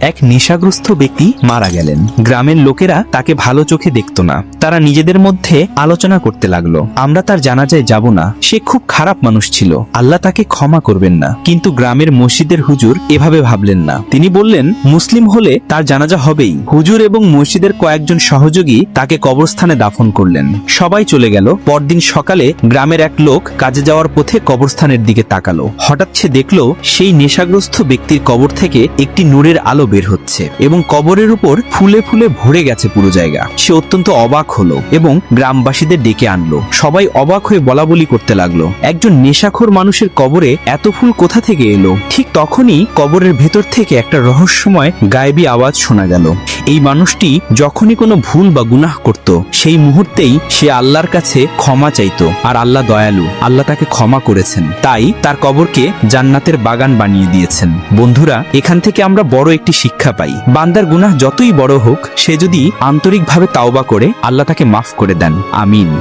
এক নেশাগ্রস্ত ব্যক্তি মারা গেলেন। গ্রামের লোকেরা তাকে ভালো চোখে দেখত না। তারা নিজেদের মধ্যে আলোচনা করতে লাগলো, আমরা তার জানাজায় যাব না, সে খুব খারাপ মানুষ ছিল, আল্লাহ তাকে ক্ষমা করবেন না। কিন্তু গ্রামের মসজিদের হুজুর এভাবে ভাবলেন না। তিনি বললেন, মুসলিম হলে তার জানাজা হবেই। হুজুর এবং মসজিদের কয়েকজন সহযোগী তাকে কবরস্থানে দাফন করলেন। সবাই চলে গেল। পরদিন সকালে গ্রামের এক লোক কাজে যাওয়ার পথে কবরস্থানের দিকে তাকালো। হঠাৎ সে দেখলো সেই নেশাগ্রস্ত ব্যক্তির কবর থেকে একটি নূরের আলো বের হচ্ছে এবং কবরের উপর ফুলে ফুলে ভরে গেছে পুরো জায়গা। সে অত্যন্ত অবাক হলো এবং গ্রামবাসীদের ডেকে আনলো। সবাই অবাক হয়ে বলাবলি করতে লাগলো, একজন নেশাখোর মানুষের কবরে এত ফুল কোথা থেকে এলো? ঠিক তখনই কবরের ভেতর থেকে একটা রহস্যময় গায়েবী আওয়াজ শোনা গেল। এই মানুষটি যখনই কোনো ভুল বা গুনাহ করত, সেই মুহূর্তেই সে আল্লাহর কাছে ক্ষমা চাইতো, আর আল্লাহ দয়ালু, আল্লাহ তাকে ক্ষমা করেছেন। তাই তার কবরকে জান্নাতের বাগান বানিয়ে দিয়েছেন। বন্ধুরা, এখান থেকে আমরা বড় একটি শিক্ষা পাই। বান্দার গুনাহ যতই বড় হোক, সে যদি আন্তরিকভাবে তাওবা করে, আল্লাহ তাকে মাফ করে দেন। আমিন।